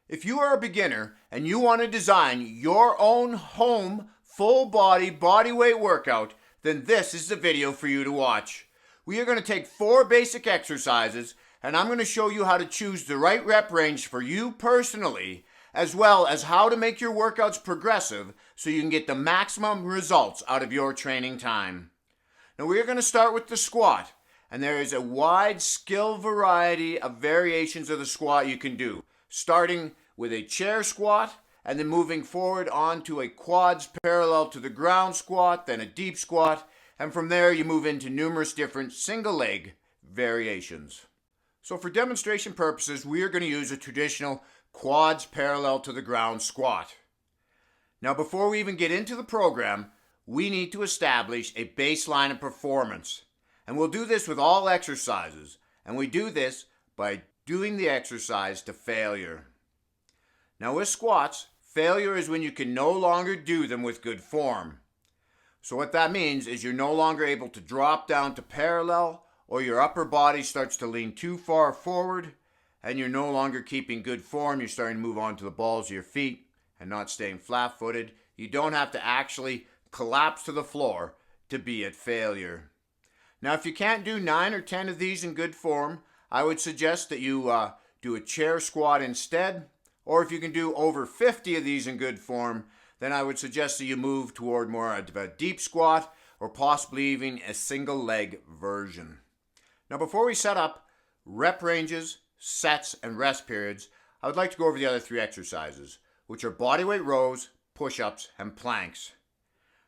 If you are a beginner and you want to design your own home full body bodyweight workout, then this is the video for you to watch. We are going to take 4 basic exercises and I'm going to show you how to choose the right rep range for you personally, as well as how to make your workouts progressive so you can get the maximum results out of your training time. Now we are going to start with the squat, and there is a wide skill variety of variations of the squat you can do, starting with a chair squat and then moving forward onto a quads parallel to the ground squat, then a deep squat, and from there you move into numerous different single leg variations. So for demonstration purposes, we are going to use a traditional quads parallel to the ground squat. Now before we even get into the program, we need to establish a baseline of performance. And we'll do this with all exercises, and we do this by doing the exercise to failure. Now with squats, failure is when you can no longer do them with good form. So what that means is you're no longer able to drop down to parallel, or your upper body starts to lean too far forward, and you're no longer keeping good form. You're starting to move on to the balls of your feet and not staying flat-footed. You don't have to actually collapse to the floor to be at failure. Now if you can't do 9 or 10 of these in good form, I would suggest that you do a chair squat instead. Or if you can do over 50 of these in good form, then I would suggest that you move toward more of a deep squat or possibly even a single leg version. Now before we set up rep ranges, sets, and rest periods, I would like to go over the other 3 exercises, which are bodyweight rows, push-ups, and planks.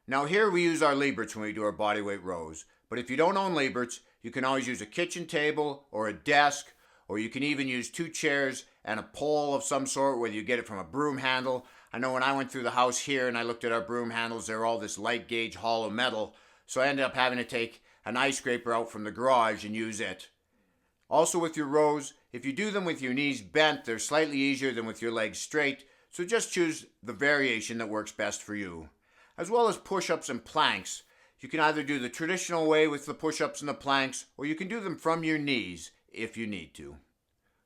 Now here we use our Liberts when we do our bodyweight rows, but if you don't own Liberts, you can always use a kitchen table or a desk, or you can even use 2 chairs and a pole of some sort, whether you get it from a broom handle. I know when I went through the house here and I looked at our broom handles, they're all this light gauge hollow metal, so I ended up having to take an ice scraper out from the garage and use it. Also with your rows, if you do them with your knees bent, they're slightly easier than with your legs straight, so just choose the variation that works best for you. As well as push-ups and planks. You can either do the traditional way with the push-ups and the planks, or you can do them from your knees if you need to.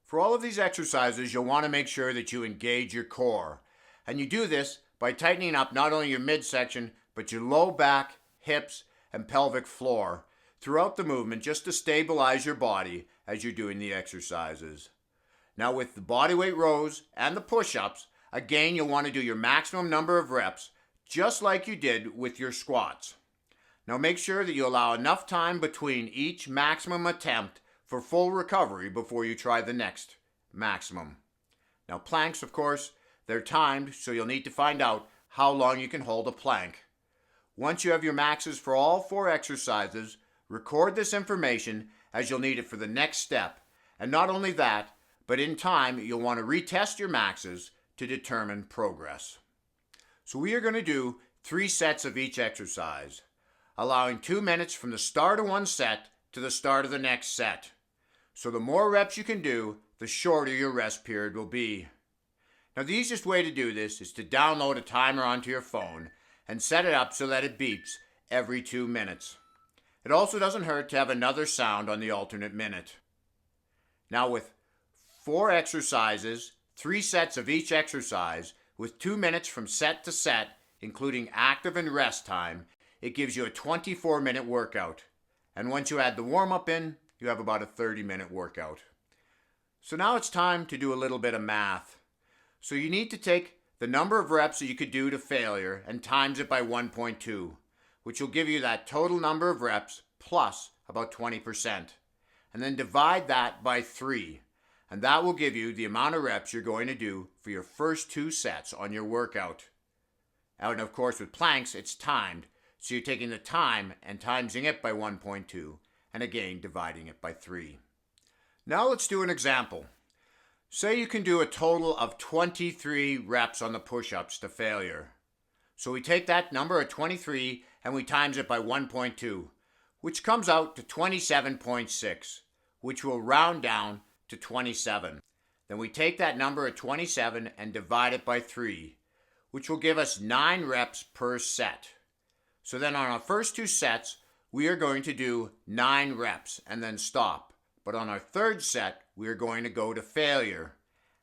For all of these exercises, you'll want to make sure that you engage your core. And you do this by tightening up not only your midsection, but your low back, hips, and pelvic floor throughout the movement, just to stabilize your body as you're doing the exercises. Now with the bodyweight rows and the push-ups, again you'll want to do your maximum number of reps, just like you did with your squats. Now make sure that you allow enough time between each maximum attempt for full recovery before you try the next maximum. Now planks, of course, they're timed, so you'll need to find out how long you can hold a plank. Once you have your maxes for all 4 exercises, record this information as you'll need it for the next step. And not only that, but in time you'll want to retest your maxes to determine progress. So we are going to do 3 sets of each exercise, allowing 2 minutes from the start of one set to the start of the next set. So the more reps you can do, the shorter your rest period will be. Now the easiest way to do this is to download a timer onto your phone and set it up so that it beeps every 2 minutes. It also doesn't hurt to have another sound on the alternate minute. Now with 4 exercises, 3 sets of each exercise, with 2 minutes from set to set, including active and rest time, it gives you a 24-minute workout. And once you add the warm-up in, you have about a 30-minute workout. So now it's time to do a little bit of math. So you need to take the number of reps that you could do to failure and times it by 1.2, which will give you that total number of reps plus about 20%. And then divide that by 3. And that will give you the amount of reps you're going to do for your first 2 sets on your workout. And of course with planks, it's timed. So you're taking the time and timesing it by 1.2, and again dividing it by 3. Now let's do an example. Say you can do a total of 23 reps on the push-ups to failure. So we take that number of 23 and we times it by 1.2, which comes out to 27.6, which will round down to 27. Then we take that number of 27 and divide it by 3, which will give us 9 reps per set. So then on our first 2 sets, we are going to do 9 reps and then stop. But on our third set, we are going to go to failure.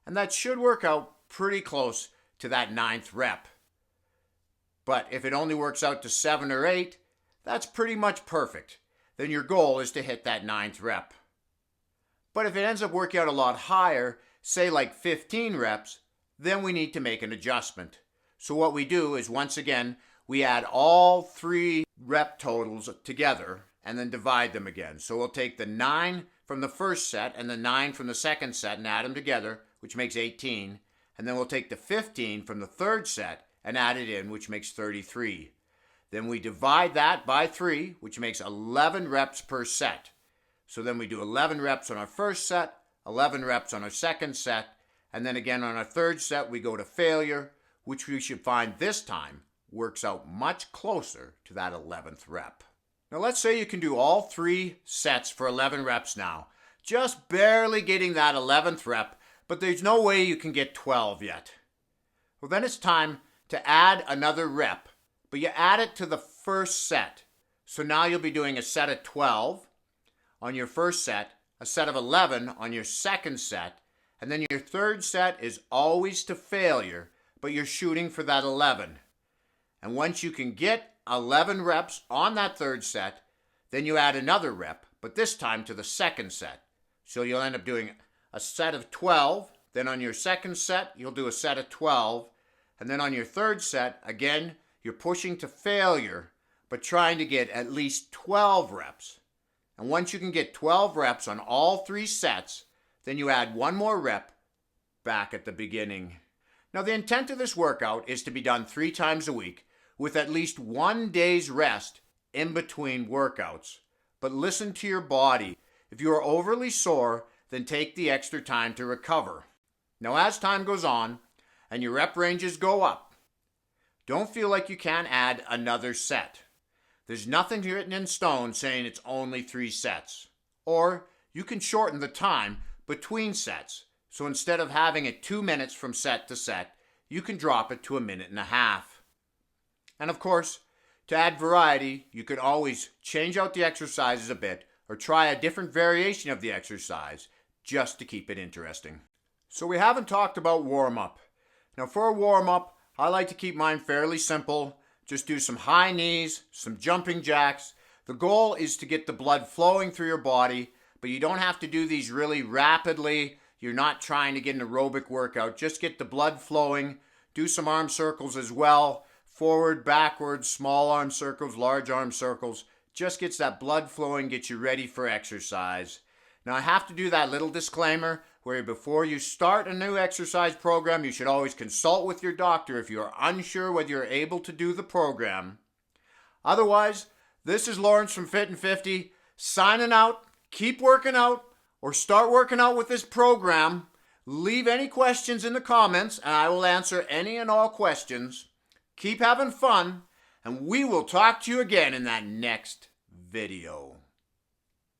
And that should work out pretty close to that 9th rep. But if it only works out to 7 or 8, that's pretty much perfect. Then your goal is to hit that 9th rep. But if it ends up working out a lot higher, say like 15 reps, then we need to make an adjustment. So what we do is, once again, we add all 3 rep totals together and then divide them again. So we'll take the 9 from the first set and the 9 from the second set and add them together, which makes 18. And then we'll take the 15 from the third set and add it in, which makes 33. Then we divide that by 3, which makes 11 reps per set. So then we do 11 reps on our first set, 11 reps on our second set, and then again on our third set we go to failure, which we should find this time works out much closer to that 11th rep. Now let's say you can do all 3 sets for 11 reps now, just barely getting that 11th rep, but there's no way you can get 12 yet. Well, then it's time to add another rep, but you add it to the first set. So now you'll be doing a set of 12 on your first set, a set of 11 on your second set, and then your third set is always to failure, but you're shooting for that 11. And once you can get 11 reps on that third set, then you add another rep, but this time to the second set. So you'll end up doing a set of 12, then on your second set, you'll do a set of 12, and then on your third set, again, you're pushing to failure, but trying to get at least 12 reps. And once you can get 12 reps on all 3 sets, then you add one more rep back at the beginning. Now the intent of this workout is to be done 3 times a week with at least 1 day's rest in between workouts. But listen to your body. If you are overly sore, then take the extra time to recover. Now as time goes on and your rep ranges go up, don't feel like you can't add another set. There's nothing written in stone saying it's only 3 sets. Or you can shorten the time between sets. So instead of having it 2 minutes from set to set, you can drop it to 1.5 minutes. And of course, to add variety, you can always change out the exercises a bit or try a different variation of the exercise just to keep it interesting. So we haven't talked about warm-up. Now for a warm-up, I like to keep mine fairly simple. Just do some high knees, some jumping jacks. The goal is to get the blood flowing through your body, but you don't have to do these really rapidly. You're not trying to get an aerobic workout. Just get the blood flowing. Do some arm circles as well. Forward, backwards, small arm circles, large arm circles. Just gets that blood flowing, gets you ready for exercise. Now I have to do that little disclaimer where before you start a new exercise program, you should always consult with your doctor if you are unsure whether you're able to do the program. Otherwise, this is Lawrence from Fit and 50 signing out. Keep working out or start working out with this program. Leave any questions in the comments and I will answer any and all questions. Keep having fun and we will talk to you again in that next video.